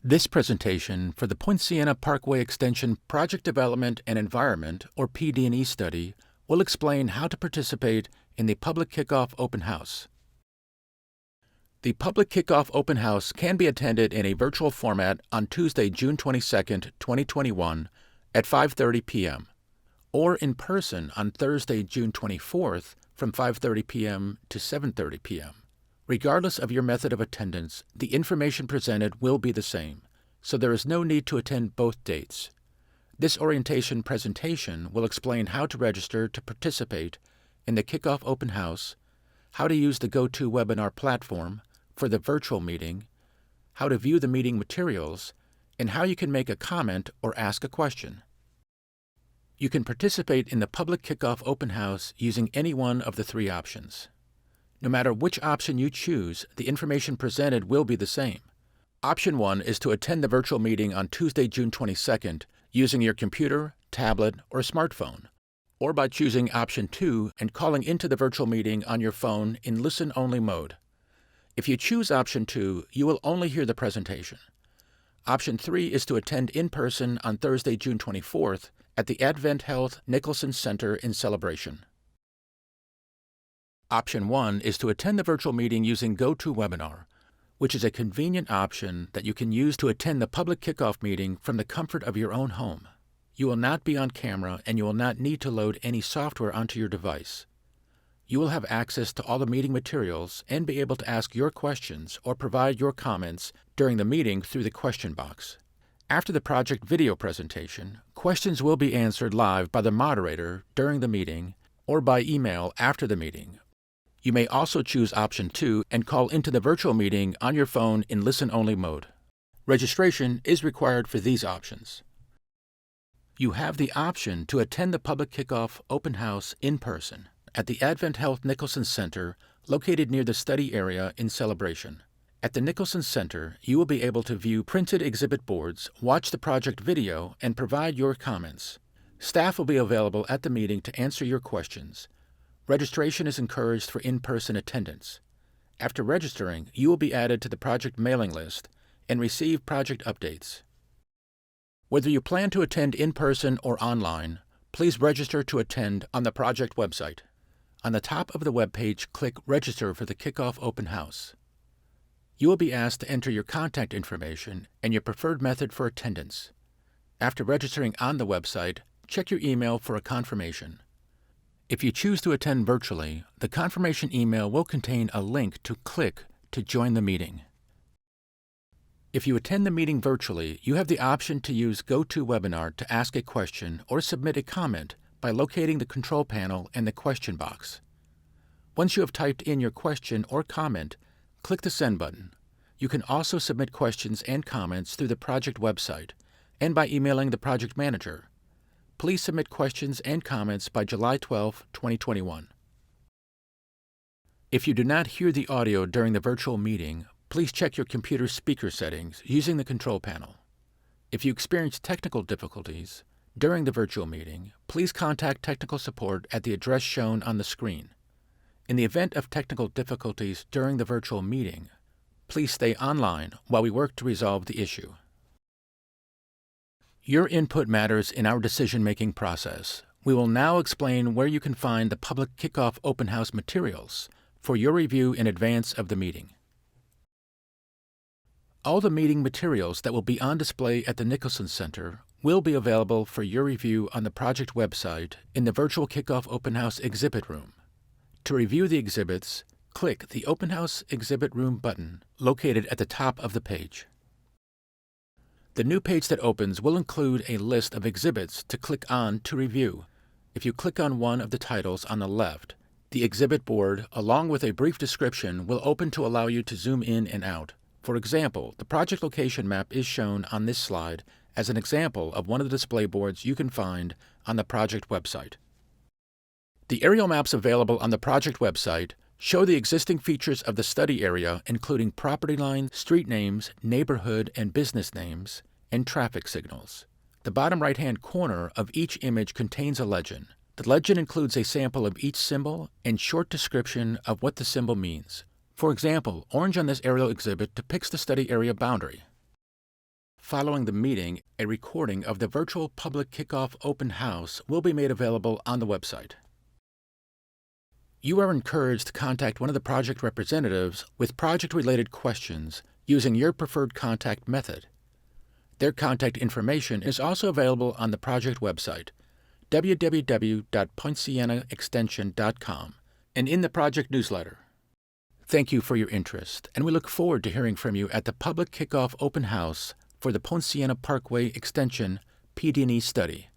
This presentation for the Poinciana Parkway Extension Project Development and Environment, or PD&E study, will explain how to participate in the Public Kickoff Open House. The Public Kickoff Open House can be attended in a virtual format on Tuesday, June 22, 2021 at 5:30 p.m. or in person on Thursday, June 24th from 5:30 p.m. to 7:30 p.m. Regardless of your method of attendance, the information presented will be the same, so there is no need to attend both dates. This orientation presentation will explain how to register to participate in the Kickoff Open House, how to use the GoToWebinar platform for the virtual meeting, how to view the meeting materials, and how you can make a comment or ask a question. You can participate in the Public Kickoff Open House using any one of the three options. No matter which option you choose, the information presented will be the same. Option 1 is to attend the virtual meeting on Tuesday, June 22nd using your computer, tablet, or smartphone, or by choosing Option 2 and calling into the virtual meeting on your phone in listen-only mode. If you choose Option 2, you will only hear the presentation. Option 3 is to attend in person on Thursday, June 24th at the AdventHealth Nicholson Center in Celebration. Option 1 is to attend the virtual meeting using GoToWebinar, which is a convenient option that you can use to attend the public kickoff meeting from the comfort of your own home. You will not be on camera and you will not need to load any software onto your device. You will have access to all the meeting materials and be able to ask your questions or provide your comments during the meeting through the question box. After the project video presentation, questions will be answered live by the moderator during the meeting or by email after the meeting. You may also choose Option 2 and call into the virtual meeting on your phone in listen-only mode. Registration is required for these options. You have the option to attend the Public Kickoff Open House in person at the AdventHealth Nicholson Center located near the study area in Celebration. At the Nicholson Center, you will be able to view printed exhibit boards, watch the project video, and provide your comments. Staff will be available at the meeting to answer your questions. Registration is encouraged for in-person attendance. After registering, you will be added to the project mailing list and receive project updates. Whether you plan to attend in person or online, please register to attend on the project website. On the top of the web page, click Register for the Kickoff Open House. You will be asked to enter your contact information and your preferred method for attendance. After registering on the website, check your email for a confirmation. If you choose to attend virtually, the confirmation email will contain a link to click to join the meeting. If you attend the meeting virtually, you have the option to use GoToWebinar to ask a question or submit a comment by locating the control panel and the question box. Once you have typed in your question or comment, click the Send button. You can also submit questions and comments through the project website and by emailing the project manager. Please submit questions and comments by July 12, 2021. If you do not hear the audio during the virtual meeting, please check your computer speaker settings using the control panel. If you experience technical difficulties during the virtual meeting, please contact technical support at the address shown on the screen. In the event of technical difficulties during the virtual meeting, please stay online while we work to resolve the issue. Your input matters in our decision-making process. We will now explain where you can find the Public Kickoff Open House materials for your review in advance of the meeting. All the meeting materials that will be on display at the Nicholson Center will be available for your review on the project website in the Virtual Kickoff Open House exhibit room. To review the exhibits, click the Open House Exhibit Room button located at the top of the page. The new page that opens will include a list of exhibits to click on to review. If you click on one of the titles on the left, the exhibit board, along with a brief description, will open to allow you to zoom in and out. For example, the project location map is shown on this slide as an example of one of the display boards you can find on the project website. The aerial maps available on the project website show the existing features of the study area, including property lines, street names, neighborhood and business names, and traffic signals. The bottom right-hand corner of each image contains a legend. The legend includes a sample of each symbol and short description of what the symbol means. For example, orange on this aerial exhibit depicts the study area boundary. Following the meeting, a recording of the virtual public kickoff open house will be made available on the website. You are encouraged to contact one of the project representatives with project-related questions using your preferred contact method. Their contact information is also available on the project website, www.poincianaextension.com, and in the project newsletter. Thank you for your interest, and we look forward to hearing from you at the Public Kickoff Open House for the Poinciana Parkway Extension PD&E study.